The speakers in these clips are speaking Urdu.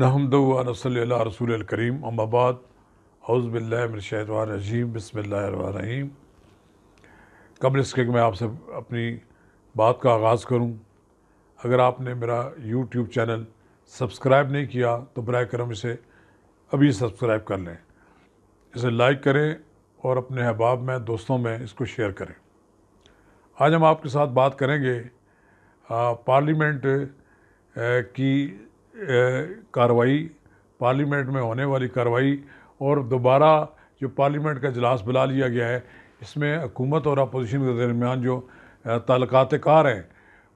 نحمدہ و نصلی علی رسول الکریم اما بعد اعوذ باللہ من الشیطان الرجیم بسم اللہ الرحمن الرحیم۔ قبل اس کے کہ میں آپ سے اپنی بات کا آغاز کروں، اگر آپ نے میرا یوٹیوب چینل سبسکرائب نہیں کیا تو برائے کرم اسے ابھی سبسکرائب کر لیں، اسے لائک کریں اور اپنے احباب میں دوستوں میں اس کو شیئر کریں۔ آج ہم آپ کے ساتھ بات کریں گے پارلیمنٹ کی کارروائی، پارلیمنٹ میں ہونے والی کارروائی اور دوبارہ جو پارلیمنٹ کا اجلاس بلا لیا گیا ہے، اس میں حکومت اور اپوزیشن کے درمیان جو تعلقات کار ہیں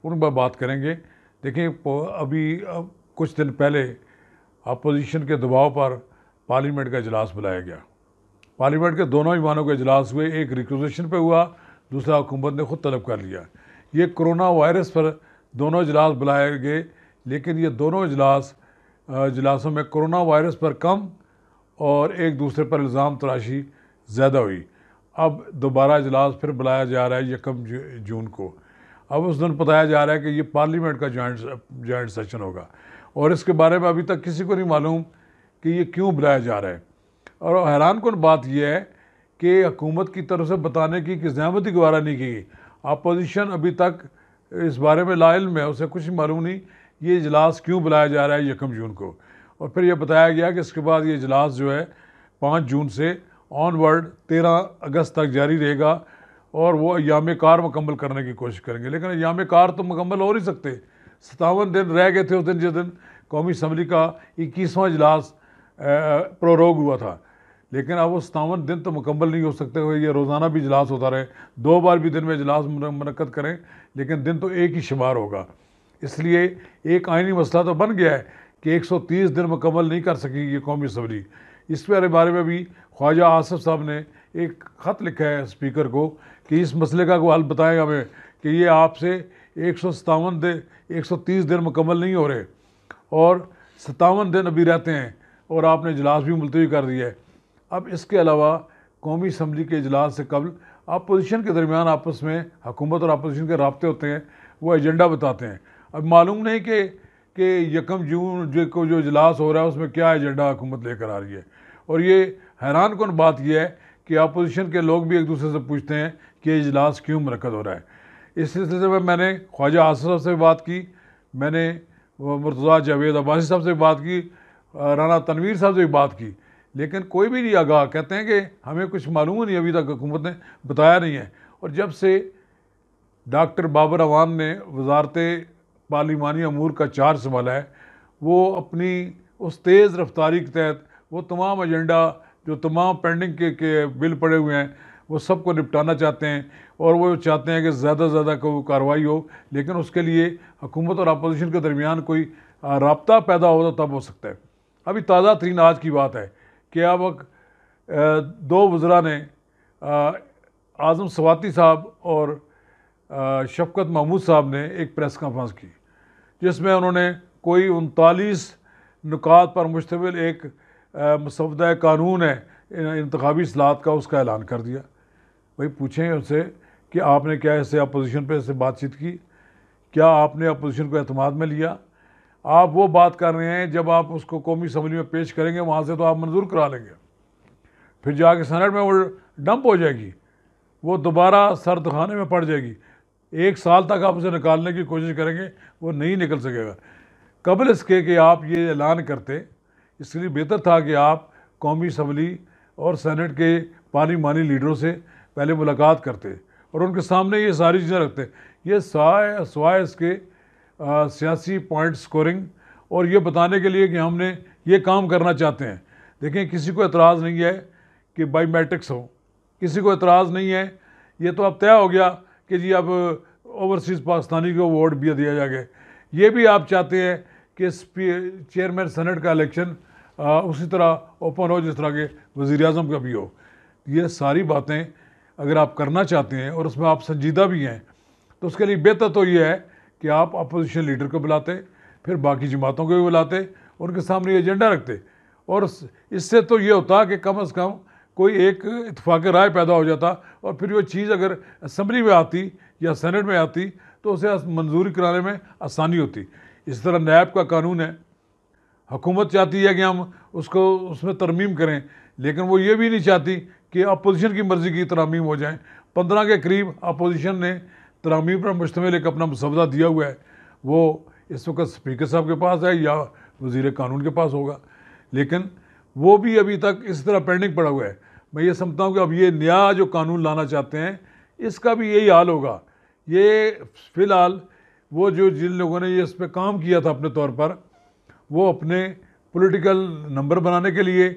ان پر بات کریں گے۔ دیکھیں، ابھی کچھ دن پہلے اپوزیشن کے دباؤ پر پارلیمنٹ کا اجلاس بلایا گیا۔ پارلیمنٹ کے دونوں ایوانوں کے اجلاس ہوئے، ایک ریکوزیشن پہ ہوا، دوسرا حکومت نے خود طلب کر لیا۔ یہ کرونا وائرس پر دونوں اجلاس بلائے گئے، لیکن یہ دونوں اجلاسوں میں کرونا وائرس پر کم اور ایک دوسرے پر الزام تراشی زیادہ ہوئی۔ اب دوبارہ اجلاس پھر بلایا جا رہا ہے 1 جون کو۔ اب اس دن بتایا جا رہا ہے کہ یہ پارلیمنٹ کا جوائنٹ سیشن ہوگا، اور اس کے بارے میں ابھی تک کسی کو نہیں معلوم کہ یہ کیوں بلایا جا رہا ہے۔ اور حیران کن بات یہ ہے کہ حکومت کی طرف سے بتانے کی زحمت ہی گوارا نہیں کی گئی۔ اپوزیشن ابھی تک اس بارے میں لا علم ہے، اسے کچھ معلوم نہیں یہ اجلاس کیوں بلایا جا رہا ہے 1 جون کو۔ اور پھر یہ بتایا گیا کہ اس کے بعد یہ اجلاس جو ہے 5 جون سے آن ورڈ 13 اگست تک جاری رہے گا، اور وہ ایام کار مکمل کرنے کی کوشش کریں گے۔ لیکن ایام کار تو مکمل ہو نہیں سکتے، 57 دن رہ گئے تھے اس دن جس دن قومی اسمبلی کا 21واں اجلاس پروروگ ہوا تھا، لیکن اب وہ 57 دن تو مکمل نہیں ہو سکتے۔ یہ روزانہ بھی اجلاس ہوتا رہے، 2 بار بھی دن میں اجلاس منعقد کریں، لیکن دن تو ایک ہی شمار ہوگا۔ اس لیے ایک آئینی مسئلہ تو بن گیا ہے کہ 130 دن مکمل نہیں کر سکی یہ قومی اسمبلی۔ اس بارے میں بھی خواجہ آصف صاحب نے ایک خط لکھا ہے اسپیکر کو کہ اس مسئلے کا کوئی حل بتائیں ہمیں، کہ یہ آپ سے 130 دن مکمل نہیں ہو رہے، اور 57 دن ابھی رہتے ہیں، اور آپ نے اجلاس بھی ملتوی کر دیا ہے۔ اب اس کے علاوہ قومی اسمبلی کے اجلاس سے قبل اپوزیشن کے درمیان آپس میں حکومت اور اپوزیشن کے رابطے ہوتے ہیں، وہ ایجنڈا بتاتے ہیں۔ اب معلوم نہیں کہ 1 جون کو جو اجلاس ہو رہا ہے اس میں کیا ایجنڈا حکومت لے کر آ رہی ہے۔ اور یہ حیران کن بات یہ ہے کہ اپوزیشن کے لوگ بھی ایک دوسرے سے پوچھتے ہیں کہ یہ اجلاس کیوں منعقد ہو رہا ہے۔ اس سلسلے میں نے خواجہ آصف صاحب سے بات کی، میں نے مرتضیٰ جاوید عباسی صاحب سے بات کی، رانا تنویر صاحب سے بھی بات کی، لیکن کوئی بھی نہیں آگاہ۔ کہتے ہیں کہ ہمیں کچھ معلوم نہیں، ابھی تک حکومت نے بتایا نہیں ہے۔ اور جب سے ڈاکٹر بابر اعوان نے وزارت پارلیمانی امور کا چارج سنبھالا ہے، وہ اپنی اس تیز رفتاری کے تحت وہ تمام ایجنڈا جو تمام پینڈنگ کے بل پڑے ہوئے ہیں وہ سب کو نپٹانا چاہتے ہیں، اور وہ چاہتے ہیں کہ زیادہ سے زیادہ کوئی کارروائی ہو، لیکن اس کے لیے حکومت اور اپوزیشن کے درمیان کوئی رابطہ پیدا ہو تو تب ہو سکتا ہے۔ ابھی تازہ ترین آج کی بات ہے کہ اب 2 وزراء نے، اعظم سواتی صاحب اور شفقت محمود صاحب نے ایک پریس کانفرنس کی، جس میں انہوں نے کوئی 39 نکات پر مشتمل ایک مسودہ قانون ہے انتخابی اصلاحات کا، اس کا اعلان کر دیا۔ بھائی پوچھیں ان سے کہ آپ نے کیا اسے اپوزیشن پہ سے بات چیت کی؟ کیا آپ نے اپوزیشن کو اعتماد میں لیا؟ آپ وہ بات کر رہے ہیں، جب آپ اس کو قومی اسمبلی میں پیش کریں گے وہاں سے تو آپ منظور کرا لیں گے، پھر جا کے سینٹ میں وہ ڈمپ ہو جائے گی، وہ دوبارہ سرد خانے میں پڑ جائے گی۔ 1 سال تک آپ اسے نکالنے کی کوشش کریں گے، وہ نہیں نکل سکے گا۔ قبل اس کے کہ آپ یہ اعلان کرتے، اس لیے بہتر تھا کہ آپ قومی اسمبلی اور سینٹ کے پارلیمانی لیڈروں سے پہلے ملاقات کرتے اور ان کے سامنے یہ ساری چیزیں رکھتے۔ یہ سوائے اس کے سیاسی پوائنٹ سکورنگ اور یہ بتانے کے لیے کہ ہم نے یہ کام کرنا چاہتے ہیں۔ دیکھیں، کسی کو اعتراض نہیں ہے کہ بائی میٹرکس ہو، کسی کو اعتراض نہیں ہے، یہ تو اب طے ہو گیا کہ جی اب اوورسیز پاکستانی کو ووٹ بھی دیا جائے گا۔ یہ بھی آپ چاہتے ہیں کہ چیئرمین سینٹ کا الیکشن اسی طرح اوپن ہو جس طرح کے وزیر اعظم کا بھی ہو۔ یہ ساری باتیں اگر آپ کرنا چاہتے ہیں اور اس میں آپ سنجیدہ بھی ہیں، تو اس کے لیے بہتر تو یہ ہے کہ آپ اپوزیشن لیڈر کو بلاتے، پھر باقی جماعتوں کو بھی بلاتے، ان کے سامنے ایجنڈا رکھتے، اور اس سے تو یہ ہوتا کہ کم از کم کوئی ایک اتفاق رائے پیدا ہو جاتا، اور پھر وہ چیز اگر اسمبلی میں آتی یا سینٹ میں آتی تو اسے منظوری کرانے میں آسانی ہوتی۔ اس طرح نیب کا قانون ہے، حکومت چاہتی ہے کہ ہم اس میں ترمیم کریں، لیکن وہ یہ بھی نہیں چاہتی کہ اپوزیشن کی مرضی کی ترامیم ہو جائیں۔ 15 کے قریب اپوزیشن نے ترامیم پر مشتمل ایک اپنا مسودہ دیا ہوا ہے، وہ اس وقت اسپیکر صاحب کے پاس ہے یا وزیر قانون کے پاس ہوگا، لیکن وہ بھی ابھی تک اس طرح پینڈنگ پڑا ہوا ہے۔ میں یہ سمجھتا ہوں کہ اب یہ نیا جو قانون لانا چاہتے ہیں اس کا بھی یہی حال ہوگا۔ یہ فی الحال وہ جن لوگوں نے یہ اس پہ کام کیا تھا اپنے طور پر، وہ اپنے پولیٹیکل نمبر بنانے کے لیے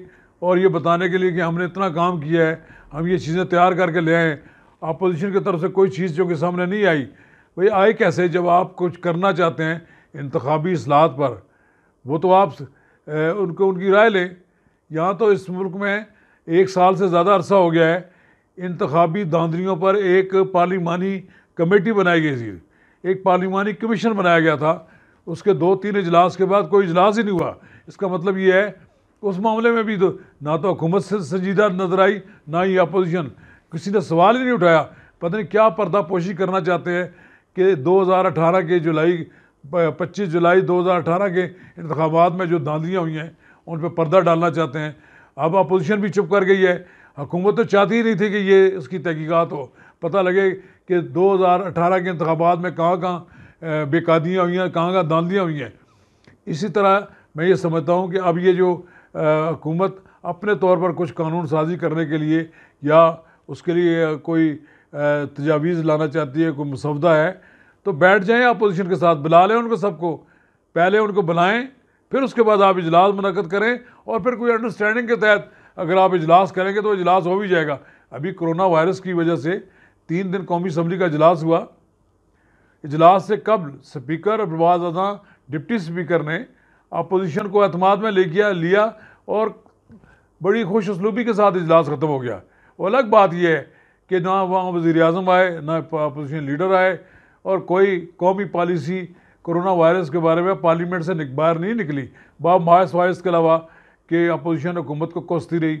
اور یہ بتانے کے لیے کہ ہم نے اتنا کام کیا ہے، ہم یہ چیزیں تیار کر کے لے آئیں، اپوزیشن کی طرف سے کوئی چیز جو کہ سامنے نہیں آئی۔ بھئی آئے کیسے جب آپ کچھ کرنا چاہتے ہیں انتخابی اصلاحات پر؟ وہ تو آپ ان کی رائے لیں۔ یہاں تو اس ملک میں 1 سال سے زیادہ عرصہ ہو گیا ہے، انتخابی دھاندلیوں پر ایک پارلیمانی کمیٹی بنائی گئی تھی، ایک پارلیمانی کمیشن بنایا گیا تھا، اس کے 2-3 اجلاس کے بعد کوئی اجلاس ہی نہیں ہوا۔ اس کا مطلب یہ ہے اس معاملے میں بھی نہ تو حکومت سے سنجیدہ نظر آئی، نہ ہی اپوزیشن، کسی نے سوال ہی نہیں اٹھایا۔ پتہ نہیں کیا پردہ پوشی کرنا چاہتے ہیں کہ 2018 کے 25 جولائی 2018 کے انتخابات میں جو دھاندلیاں ہوئی ہیں ان پہ پردہ ڈالنا چاہتے ہیں۔ اب اپوزیشن بھی چپ کر گئی ہے، حکومت تو چاہتی ہی نہیں تھی کہ یہ اس کی تحقیقات ہو، پتہ لگے کہ 2018 کے انتخابات میں کہاں کہاں بے قادیاں ہوئی ہیں، کہاں کہاں دھاندلیاں ہوئی ہیں۔ اسی طرح میں یہ سمجھتا ہوں کہ اب یہ جو حکومت اپنے طور پر کچھ قانون سازی کرنے کے لیے یا اس کے لیے کوئی تجاویز لانا چاہتی ہے، کوئی مسودہ ہے، تو بیٹھ جائیں اپوزیشن کے ساتھ، بلا لیں ان کو، سب کو پہلے ان کو بلائیں، پھر اس کے بعد آپ اجلاس منعقد کریں، اور پھر کوئی انڈرسٹینڈنگ کے تحت اگر آپ اجلاس کریں گے تو اجلاس ہو بھی جائے گا۔ ابھی کرونا وائرس کی وجہ سے 3 دن قومی اسمبلی کا اجلاس ہوا، اجلاس سے قبل اسپیکر اور بعض ازاں ڈپٹی اسپیکر نے اپوزیشن کو اعتماد میں لیا اور بڑی خوش اسلوبی کے ساتھ اجلاس ختم ہو گیا۔ وہ الگ بات یہ ہے کہ نہ وہاں وزیر اعظم آئے، نہ اپوزیشن لیڈر آئے، اور کوئی قومی پالیسی کرونا وائرس کے بارے میں پارلیمنٹ سے باہر نہیں نکلی، باعث وائس کے علاوہ کہ اپوزیشن حکومت کو کوستی رہی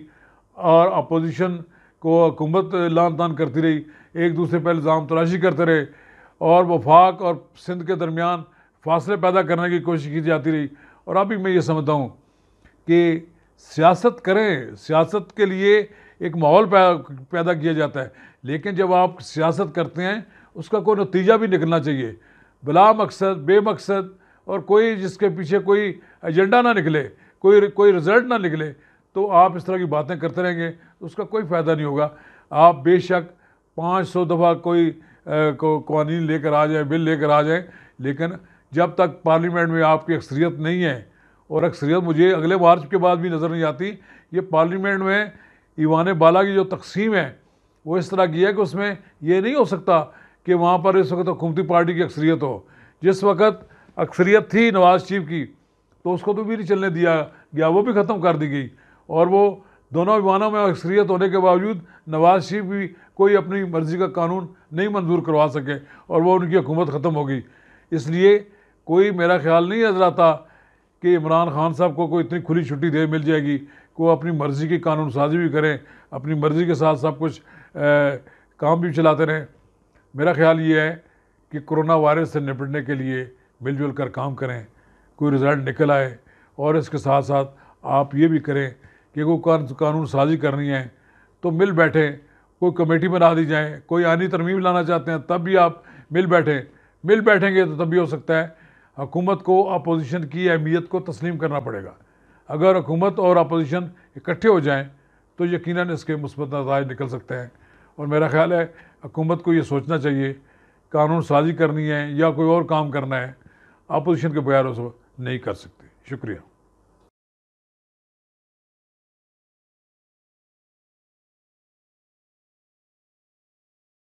اور اپوزیشن کو حکومت لان تان کرتی رہی، ایک دوسرے پہ الزام تراشی کرتے رہے، اور وفاق اور سندھ کے درمیان فاصلے پیدا کرنے کی کوشش کی جاتی رہی۔ اور ابھی میں یہ سمجھتا ہوں کہ سیاست کریں، سیاست کے لیے ایک ماحول پیدا کیا جاتا ہے، لیکن جب آپ سیاست کرتے ہیں اس کا کوئی نتیجہ بھی نکلنا چاہیے، بلا مقصد بے مقصد اور کوئی جس کے پیچھے کوئی ایجنڈا نہ نکلے، کوئی رزلٹ نہ نکلے، تو آپ اس طرح کی باتیں کرتے رہیں گے اس کا کوئی فائدہ نہیں ہوگا۔ آپ بے شک 500 دفعہ کوئی قوانین لے کر آ جائیں، بل لے کر آ جائیں، لیکن جب تک پارلیمنٹ میں آپ کی اکثریت نہیں ہے، اور اکثریت مجھے اگلے مارچ کے بعد بھی نظر نہیں آتی، یہ پارلیمنٹ میں ایوان بالا کی جو تقسیم ہے وہ اس طرح کی ہے کہ اس میں یہ نہیں ہو سکتا کہ وہاں پر اس وقت حکومتی پارٹی کی اکثریت ہو۔ جس وقت اکثریت تھی نواز شریف کی تو اس کو تو بھی نہیں چلنے دیا گیا، وہ بھی ختم کر دی گئی، اور وہ دونوں ایوانوں میں اکثریت ہونے کے باوجود نواز شریف بھی کوئی اپنی مرضی کا قانون نہیں منظور کروا سکے اور وہ ان کی حکومت ختم ہو گئی۔ اس لیے کوئی میرا خیال نہیں نظر آتا کہ عمران خان صاحب کو کوئی اتنی کھلی چھٹی مل جائے گی کہ وہ اپنی مرضی کی قانون سازی بھی کریں، اپنی مرضی کے ساتھ سب کچھ کام بھی چلاتے رہیں۔ میرا خیال یہ ہے کہ کرونا وائرس سے نپٹنے کے لیے مل جل کر کام کریں، کوئی رزلٹ نکل آئے، اور اس کے ساتھ ساتھ آپ یہ بھی کریں کہ کوئی قانون سازی کرنی ہے تو مل بیٹھیں، کوئی کمیٹی بنا دی جائیں، کوئی آئینی ترمیم لانا چاہتے ہیں تب بھی آپ مل بیٹھیں گے تو تب بھی ہو سکتا ہے۔ حکومت کو اپوزیشن کی اہمیت کو تسلیم کرنا پڑے گا۔ اگر حکومت اور اپوزیشن اکٹھے ہو جائیں تو یقیناً اس کے مثبت نتائج نکل سکتے ہیں، اور میرا خیال ہے حکومت کو یہ سوچنا چاہیے قانون سازی کرنی ہے یا کوئی اور کام کرنا ہے، اپوزیشن کے بغیر اس نہیں کر سکتے۔ شکریہ۔